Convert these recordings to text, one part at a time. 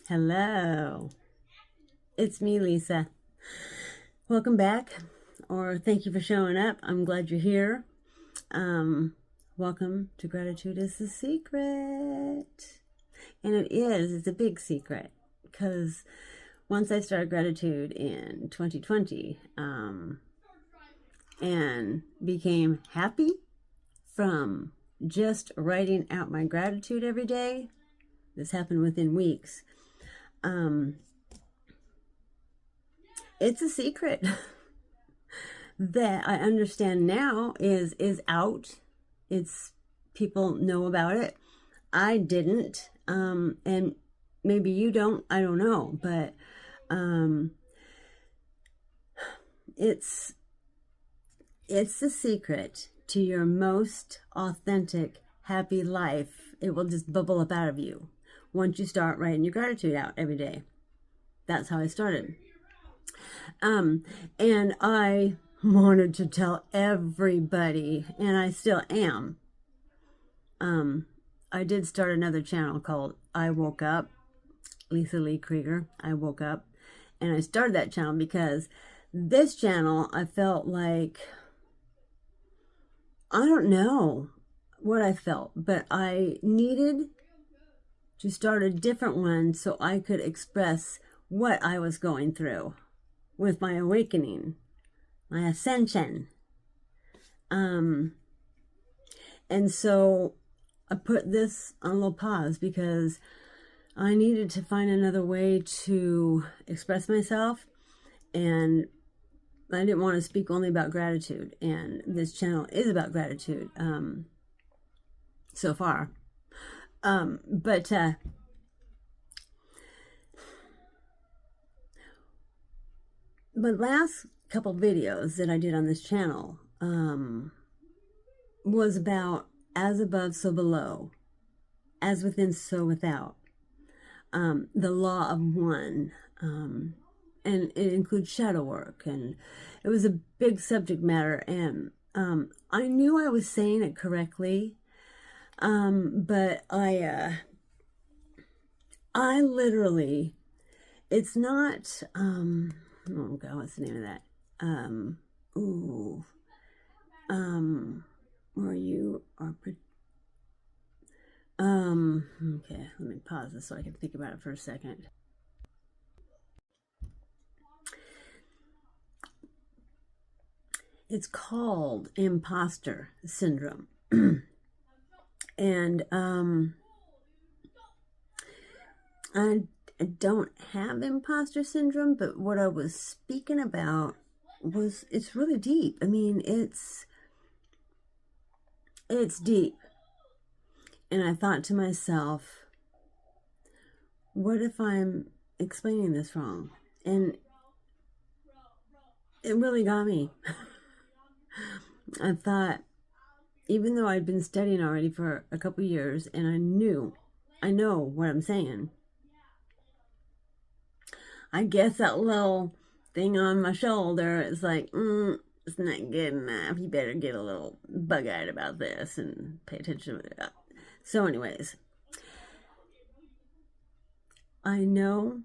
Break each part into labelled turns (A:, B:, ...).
A: Hello, it's me, Lisa. Welcome back, or thank you for showing up. I'm glad you're here. Welcome to Gratitude is the Secret. And it's a big secret, because once I started gratitude in 2020 and became happy from just writing out my gratitude every day, this happened within weeks. It's a secret that I understand now is out. It's people know about it. I didn't, and maybe you don't. I don't know, but it's the secret to your most authentic, happy life. It will just bubble up out of you once you start writing your gratitude out every day. That's how I started. And I wanted to tell everybody, and I still am. I did start another channel called I Woke Up, Lisa Lee Krieger, I Woke Up. And I started that channel because this channel, I felt like, I don't know what I felt, but I needed to start a different one so I could express what I was going through with my awakening, my ascension. And so I put this on a little pause because I needed to find another way to express myself, and I didn't want to speak only about gratitude, and this channel is about gratitude so far. But last couple videos that I did on this channel was about as above, so below, as within, so without, the law of one, and it includes shadow work, and it was a big subject matter, and I knew I was saying it correctly, but I literally, it's not, oh God, what's the name of that? Where you are, okay, let me pause this so I can think about it for a second. It's called Imposter Syndrome. And I don't have imposter syndrome, but what I was speaking about was, it's really deep. I mean, it's deep. And I thought to myself, what if I'm explaining this wrong? And it really got me. I thought, even though I'd been studying already for a couple years, and I know what I'm saying, I guess that little thing on my shoulder is like, it's not good enough. You better get a little bug-eyed about this and pay attention to that. So anyways, I know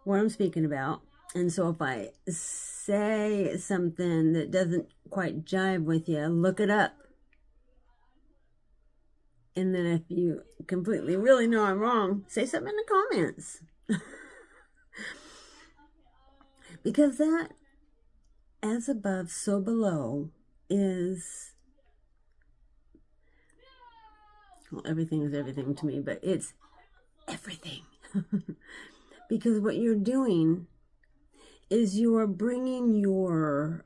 A: what I'm speaking about. And so if I say something that doesn't quite jive with you, look it up. And then if you completely really know I'm wrong, say something in the comments. Because that, as above, so below, is, well, everything is everything to me, but it's everything. Because what you're doing is you are bringing your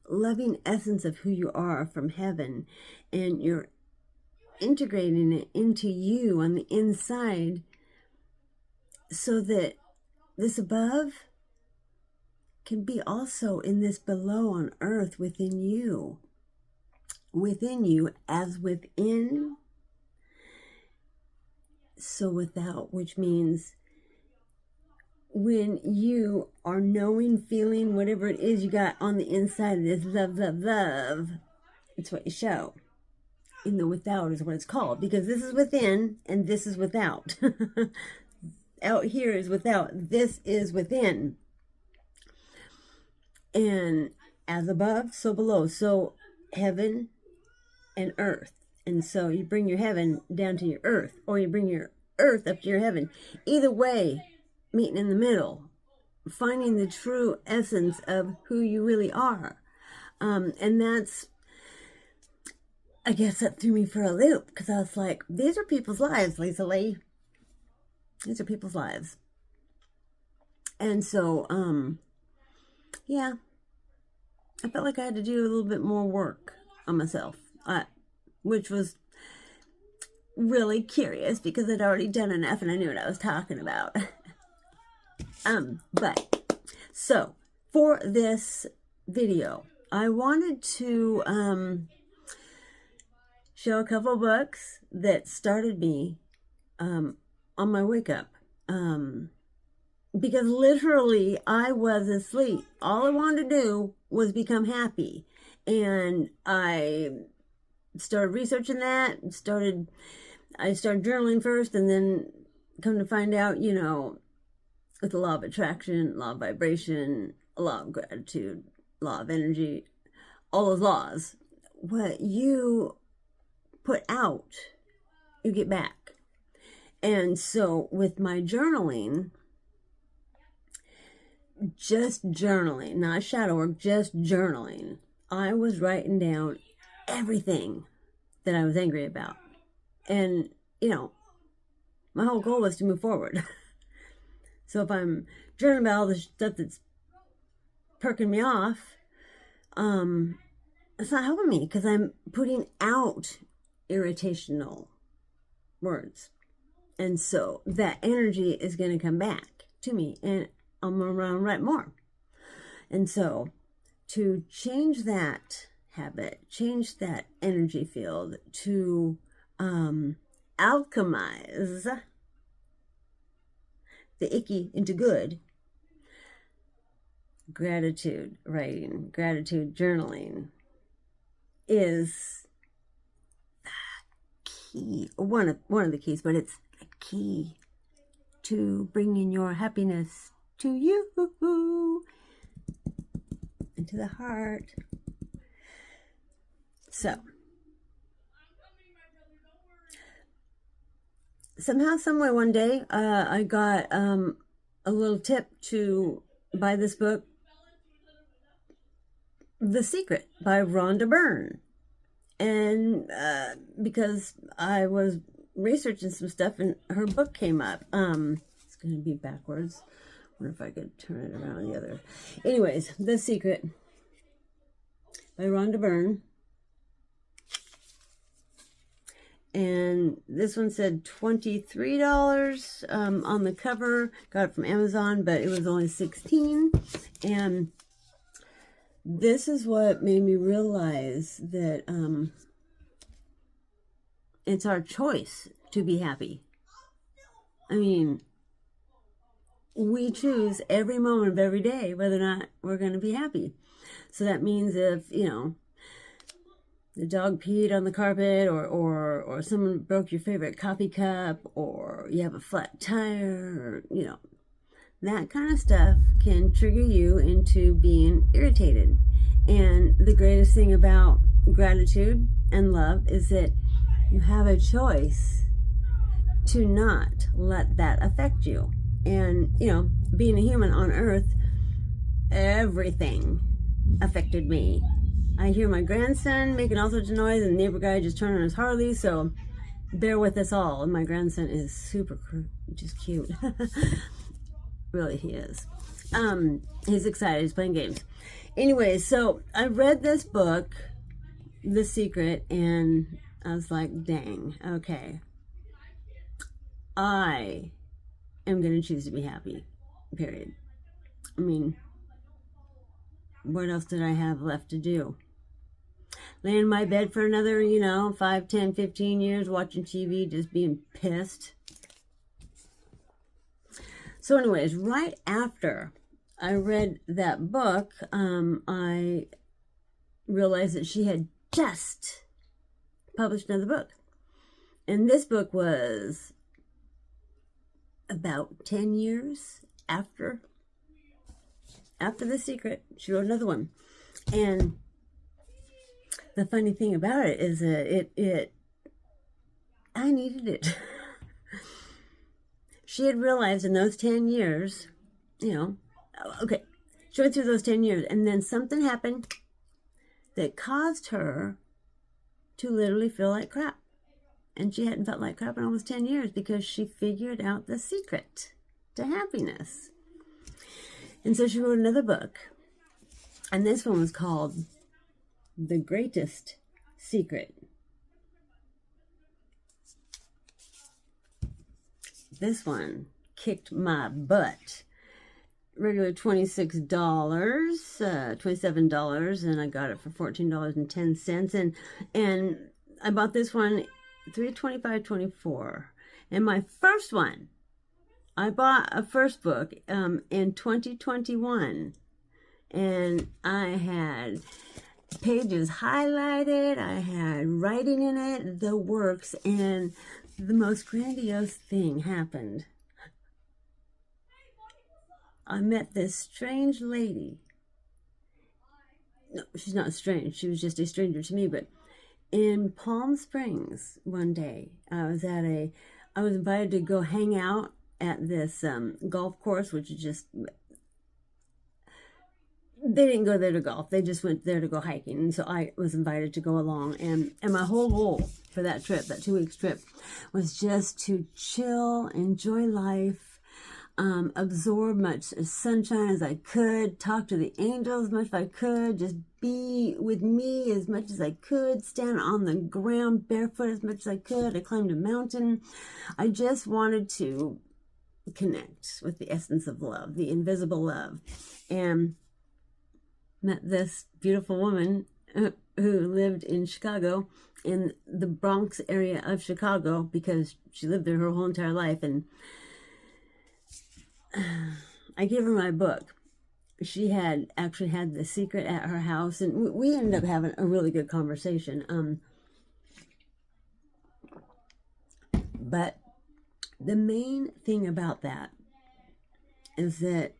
A: loving essence of who you are from heaven, and you're integrating it into you on the inside, so that this above can be also in this below on earth within you as within, so without, which means when you are knowing, feeling, whatever it is you got on the inside of this love, it's what you show. In the without is what it's called, because this is within and this is without. out here is without. This is within. And as above, so below. So heaven and earth. And so you bring your heaven down to your earth, or you bring your earth up to your heaven. Either way, meeting in the middle, finding the true essence of who you really are. And that's, I guess that threw me for a loop, because I was like, these are people's lives, Lisa Lee. These are people's lives. And so, yeah, I felt like I had to do a little bit more work on myself, which was really curious because I'd already done enough and I knew what I was talking about. So for this video, I wanted to show a couple books that started me on my wake up. Because literally I was asleep. All I wanted to do was become happy. And I started researching that. I started journaling first, and then come to find out, you know, with the law of attraction, law of vibration, law of gratitude, law of energy, all those laws, what you put out, you get back. And so with my journaling, just journaling, not shadow work, just journaling, I was writing down everything that I was angry about. And, you know, my whole goal was to move forward. So if I'm journaling about all the stuff that's perking me off, it's not helping me, because I'm putting out irritational words. And so that energy is going to come back to me, and I'm going to write more. And so to change that habit, change that energy field, to alchemize the icky into good, gratitude writing, gratitude journaling is the key, one of the keys, but it's a key to bringing your happiness to you, into the heart. So somehow, someway, one day, I got a little tip to buy this book, The Secret by Rhonda Byrne. And because I was researching some stuff and her book came up. It's going to be backwards. I wonder if I could turn it around the other. Anyways, The Secret by Rhonda Byrne. And this one said $23 on the cover. Got it from Amazon, but it was only $16. And this is what made me realize that it's our choice to be happy. I mean, we choose every moment of every day whether or not we're going to be happy. So that means if, you know, the dog peed on the carpet, or someone broke your favorite coffee cup, or you have a flat tire, or, you know, that kind of stuff can trigger you into being irritated. And the greatest thing about gratitude and love is that you have a choice to not let that affect you. And, you know, being a human on earth, everything affected me. I hear my grandson making all sorts of noise, and the neighbor guy just turned on his Harley, so bear with us all. And my grandson is super just cute. Really, he is. He's excited. He's playing games. Anyways, so I read this book, The Secret, and I was like, dang, okay. I am going to choose to be happy, period. I mean, what else did I have left to do? Lay in my bed for another, 5, 10, 15 years watching TV, just being pissed. So anyways, right after I read that book, I realized that she had just published another book. And this book was about 10 years after The Secret, she wrote another one. And the funny thing about it is that I needed it. She had realized in those 10 years, okay, she went through those 10 years, and then something happened that caused her to literally feel like crap. And she hadn't felt like crap in almost 10 years because she figured out the secret to happiness. And so she wrote another book. And this one was called The Greatest Secret. This one kicked my butt. Regular $26, $27, and I got it for $14.10. And I bought this one $325.24. And my first one, I bought a first book in 2021, and I had pages highlighted, I had writing in it, the works, and the most grandiose thing happened. I met this strange lady. No, she's not strange. She was just a stranger to me. But in Palm Springs one day, I was invited to go hang out at this golf course, which is just, they didn't go there to golf. They just went there to go hiking. And so I was invited to go along. And my whole goal for that trip, that 2-week trip, was just to chill, enjoy life, absorb much sunshine as I could, talk to the angels as much as I could, just be with me as much as I could, stand on the ground barefoot as much as I could. I climbed a mountain. I just wanted to connect with the essence of love, the invisible love, and met this beautiful woman who lived in Chicago, in the Bronx area of Chicago, because she lived there her whole entire life. And I gave her my book. She had actually had The Secret at her house, and we ended up having a really good conversation. But the main thing about that is that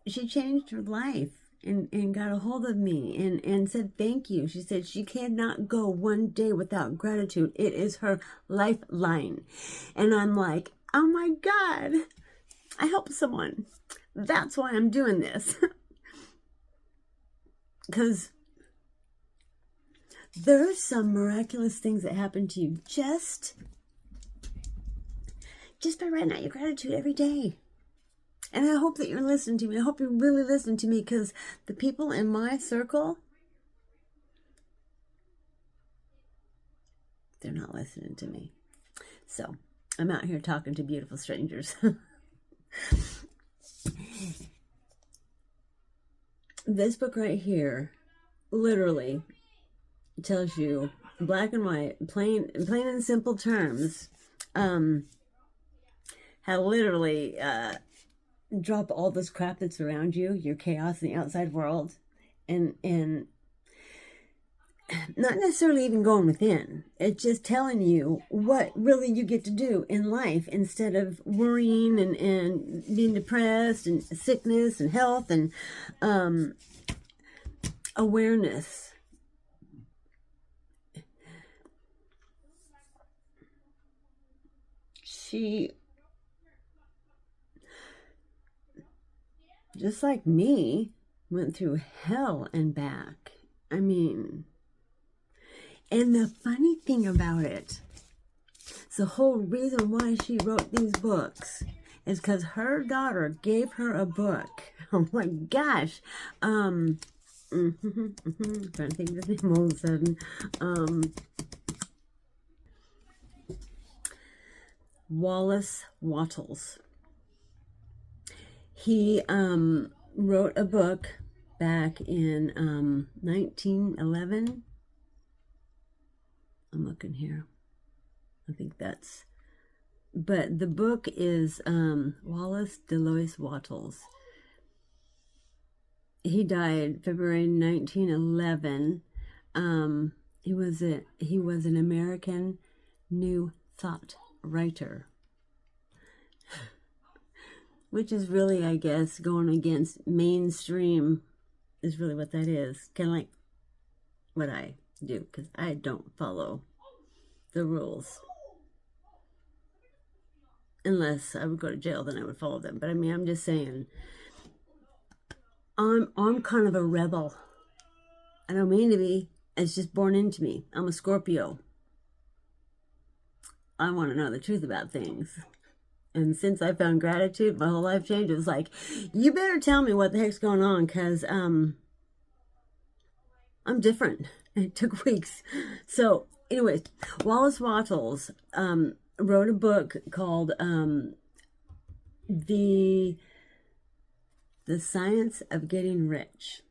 A: she changed her life and got a hold of me and said thank you. She said she cannot go one day without gratitude. It is her lifeline. And I'm like, oh my God, I helped someone. That's why I'm doing this. Because there's some miraculous things that happen to you just by writing out your gratitude every day. And I hope that you're listening to me. I hope you're really listening to me, because the people in my circle, they're not listening to me. So I'm out here talking to beautiful strangers. This book right here literally tells you, black and white, plain and simple terms, how literally drop all this crap that's around you, your chaos in the outside world, and not necessarily even going within. It's just telling you what really you get to do in life, instead of worrying and being depressed, and sickness and health and awareness. She, just like me, went through hell and back. I mean, and the funny thing about it, the whole reason why she wrote these books is because her daughter gave her a book. Oh my gosh. Trying to think of his name all of a sudden. Wattles. He wrote a book back in 1911. I'm looking here. I think that's... But the book is Wallace Delois Wattles. He died February 1911. He was an American New Thought writer. Which is really, I guess, going against mainstream is really what that is. Kind of like what I do, because I don't follow the rules. Unless I would go to jail, then I would follow them. But I mean, I'm just saying, I'm kind of a rebel. I don't mean to be. It's just born into me. I'm a Scorpio. I want to know the truth about things. And since I found gratitude, my whole life changed. It was like, you better tell me what the heck's going on, because I'm different. It took weeks. So, anyways, Wallace Wattles wrote a book called The Science of Getting Rich.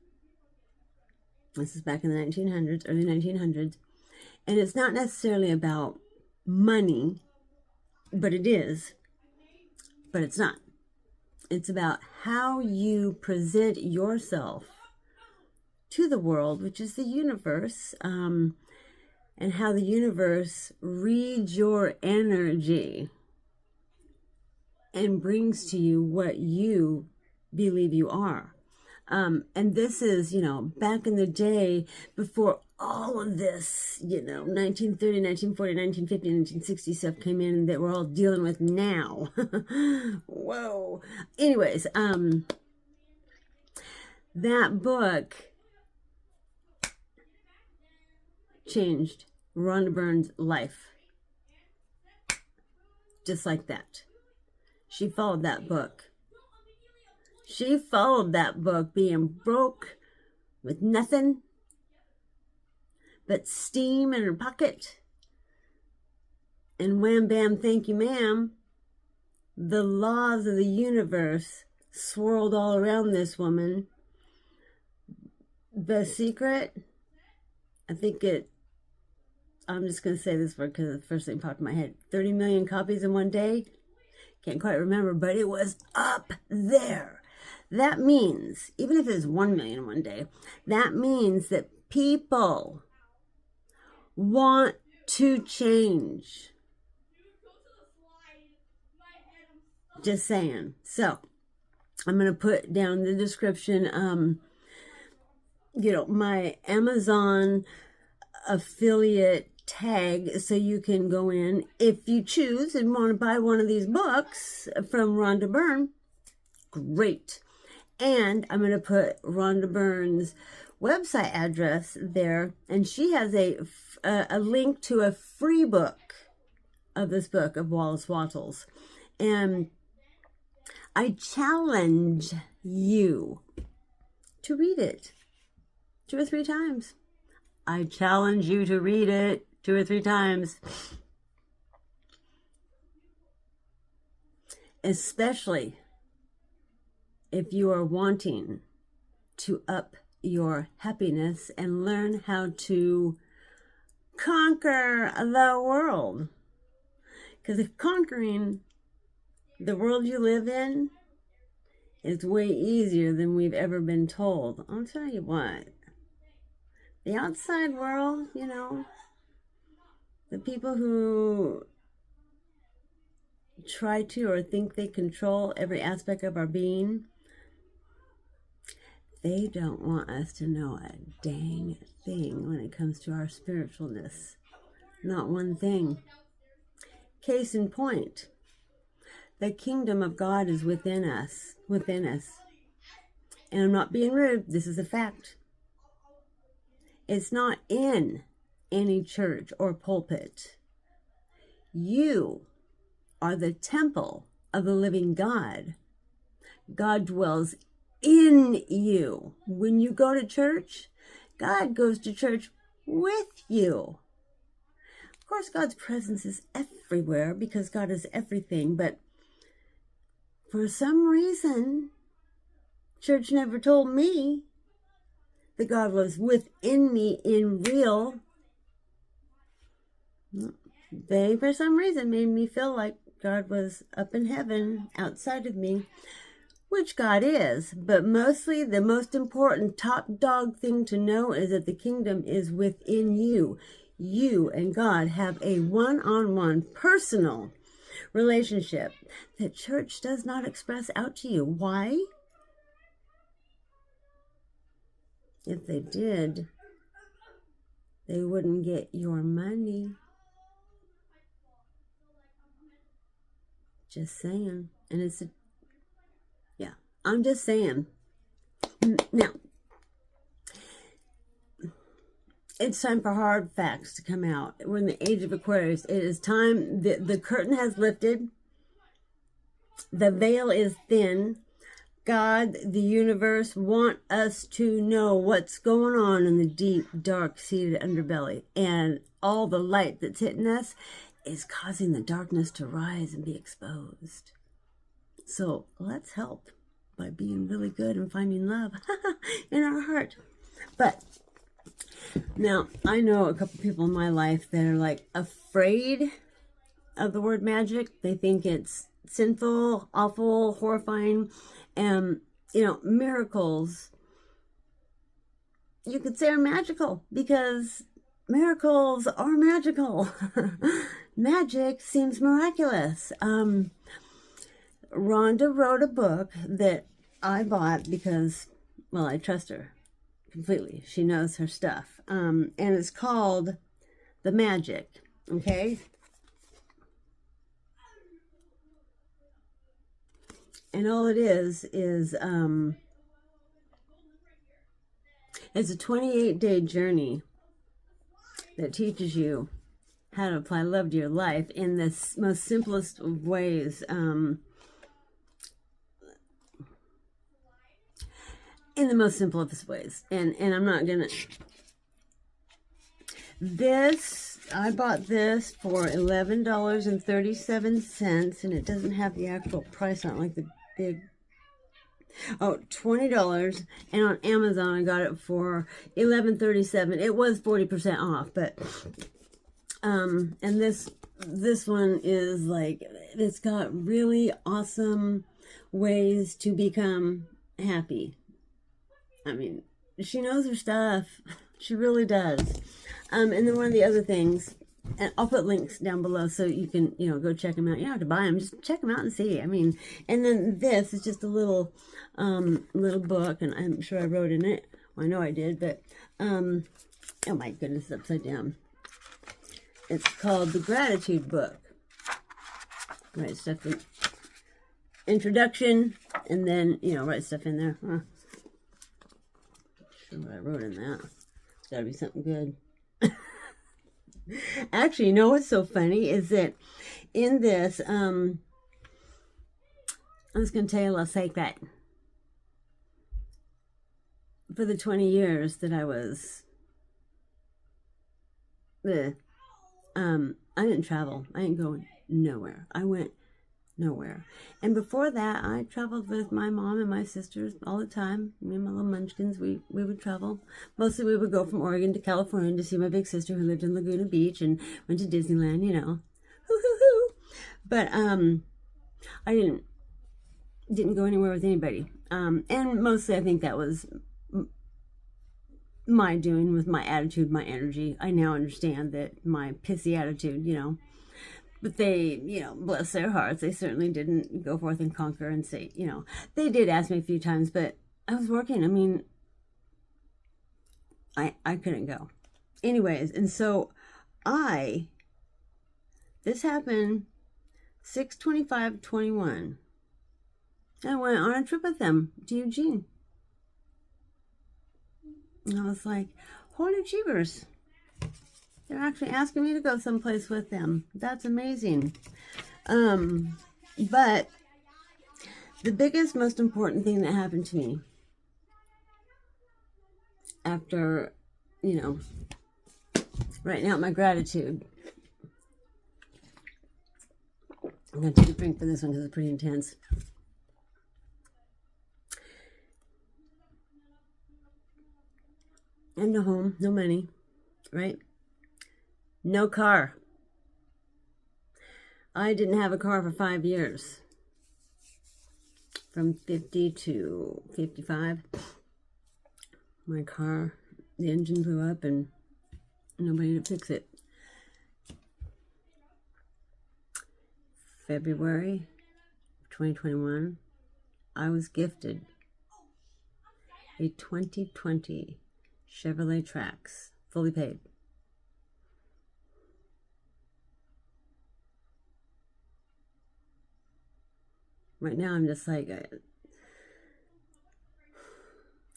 A: This is back in the 1900s, early 1900s. And it's not necessarily about money, but it is. But it's not. It's about how you present yourself to the world, which is the universe, and how the universe reads your energy and brings to you what you believe you are. And this is, back in the day before all of this, 1930, 1940, 1950, 1960 stuff came in that we're all dealing with now. Whoa. Anyways, that book changed Rhonda Byrnes' life. Just like that. She followed that book. She followed that book, being broke with nothing but steam in her pocket. And wham, bam, thank you, ma'am. The laws of the universe swirled all around this woman. The secret, I'm just going to say this word because the first thing popped in my head. 30 million copies in one day. Can't quite remember, but it was up there. That means, even if it's 1 million in one day, that means that people want to change. Just saying. So, I'm going to put down the description, my Amazon affiliate tag, so you can go in if you choose and want to buy one of these books from Rhonda Byrne. Great. And I'm going to put Rhonda Byrne's website address there, and she has a link to a free book of this book of Wallace Wattles. And I challenge you to read it 2 or 3 times. I challenge you to read it 2 or 3 times. Especially if you are wanting to up your happiness and learn how to conquer the world. Because if conquering the world you live in is way easier than we've ever been told, I'll tell you what. The outside world, the people who try to or think they control every aspect of our being, they don't want us to know a dang thing when it comes to our spiritualness. Not one thing. Case in point, the kingdom of God is within us. And I'm not being rude, this is a fact. It's not in any church or pulpit. You are the temple of the living God. God dwells in you. When you go to church, God goes to church with you. Of course, God's presence is everywhere because God is everything, but for some reason, church never told me that God was within me in real. They, for some reason, made me feel like God was up in heaven outside of me, which God is. But mostly, the most important top dog thing to know is that the kingdom is within you. You and God have a one-on-one personal relationship that church does not express out to you. Why? If they did, they wouldn't get your money. Just saying. And it's yeah, I'm just saying. Now, it's time for hard facts to come out. We're in the age of Aquarius. It is time. The curtain has lifted. The veil is thin. God, the universe, want us to know what's going on in the deep, dark-seated underbelly. And all the light that's hitting us is causing the darkness to rise and be exposed. So let's help by being really good and finding love in our heart. But now, I know a couple people in my life that are like afraid of the word magic. They think it's sinful, awful, horrifying. And, you know, miracles, you could say, are magical because miracles are magical. Magic seems miraculous. Rhonda wrote a book that I bought because, well, I trust her completely. She knows her stuff. And it's called The Magic, okay? And all it is it's a 28-day journey that teaches you how to apply love to your life in the most simplest of ways. In the most simplest ways. And I'm not going to... I bought this for $11.37, and it doesn't have the actual price on it, like the big... Oh, $20, and on Amazon I got it for $11.37. It was 40% off, but and this one is like, it's got really awesome ways to become happy. I mean, she knows her stuff. She really does. And then one of the other things, and I'll put links down below so you can, you know, go check them out. You don't have to buy them. Just check them out and see. I mean, and then this is just a little book, and I'm sure I wrote in it. Well, I know I did, but, oh my goodness, it's upside down. It's called The Gratitude Book. Write stuff in introduction, and then, you know, write stuff in there. Not sure what I wrote in that. It's got to be something good. Actually, you know what's so funny is that in this, I was going to tell you, let's take that. For the 20 years that I was, I didn't travel. I didn't go nowhere. I went nowhere. And before that, I traveled with my mom and my sisters all the time. Me and my little munchkins, we would travel. Mostly we would go from Oregon to California to see my big sister who lived in Laguna Beach and went to Disneyland, you know. Hoo-hoo-hoo. But I didn't go anywhere with anybody. And mostly I think that was my doing with my attitude, my energy. I now understand that my pissy attitude, you know. But they, you know, bless their hearts, they certainly didn't go forth and conquer and say, you know, they did ask me a few times, but I was working. I mean, I couldn't go. Anyways, and so this happened 6/25/21. I went on a trip with them to Eugene. And I was like, holy jeepers. They're actually asking me to go someplace with them. That's amazing. But the biggest, most important thing that happened to me after, you know, writing out my gratitude. I'm going to take a drink for this one because it's pretty intense. And no home, no money, right? No car. I didn't have a car for 5 years. From 50 to 55. My car, the engine blew up and nobody to fix it. February 2021, I was gifted a 2020 Chevrolet Trax, fully paid. Right now, I'm just like,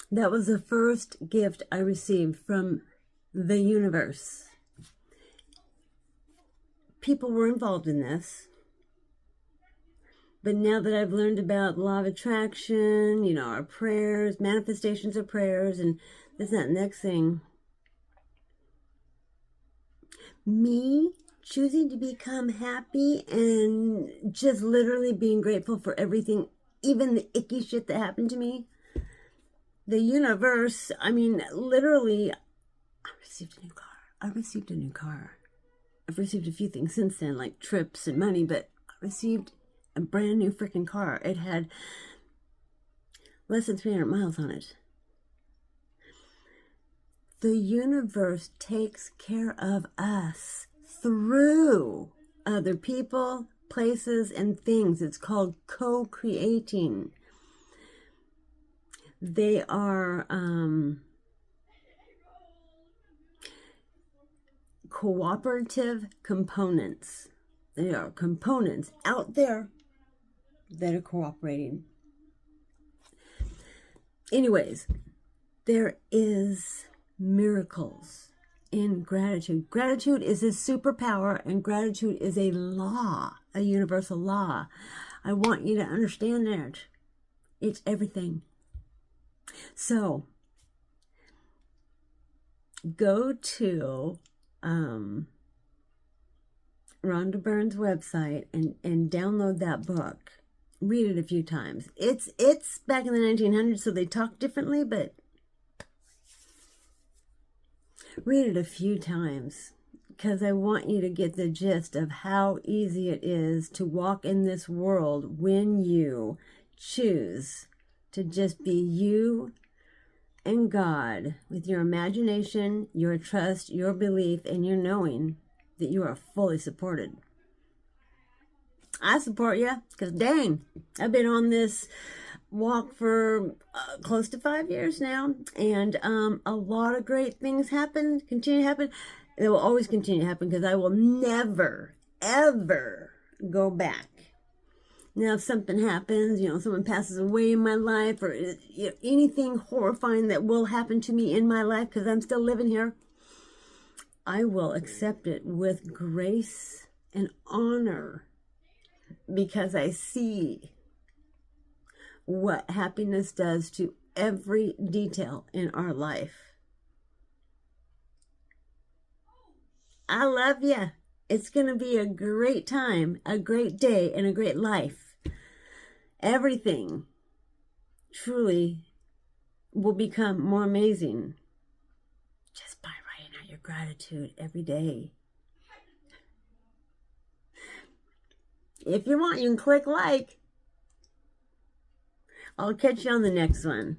A: that was the first gift I received from the universe. People were involved in this. But now that I've learned about law of attraction, you know, our prayers, manifestations of prayers, and this, that, next thing, me choosing to become happy and just literally being grateful for everything, even the icky shit that happened to me, the universe, I mean, literally, I received a new car. I've received a few things since then, like trips and money, but I received a brand new freaking car. It had less than 300 miles on it. The universe takes care of us through other people, places, and things. It's called co-creating. They are cooperative components. They are components out there that are cooperating. Anyways, there is miracles in gratitude. Gratitude is a superpower, and gratitude is a law, a universal law. I want you to understand that. It's everything. So, go to Rhonda Byrnes' website and download that book. Read it a few times. It's back in the 1900s, so they talk differently, but read it a few times because I want you to get the gist of how easy it is to walk in this world when you choose to just be you and God with your imagination, your trust, your belief, and your knowing that you are fully supported. I support you because dang, I've been on this walk for close to 5 years now, and a lot of great things continue to happen. They will always continue to happen because I will never, ever go back. Now, if something happens, you know, someone passes away in my life, or you know, anything horrifying that will happen to me in my life because I'm still living here, I will accept it with grace and honor because I see what happiness does to every detail in our life. I love you. It's going to be a great time, a great day, and a great life. Everything truly will become more amazing just by writing out your gratitude every day. If you want, you can click like. I'll catch you on the next one.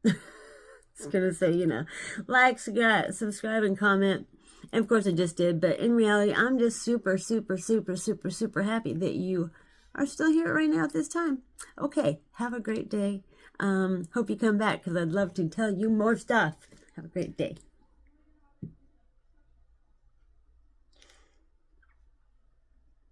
A: It's going to say, you know, like, subscribe, and comment. And of course I just did, but in reality, I'm just super, super, super, super, super happy that you are still here right now at this time. Okay, have a great day. Hope you come back because I'd love to tell you more stuff. Have a great day.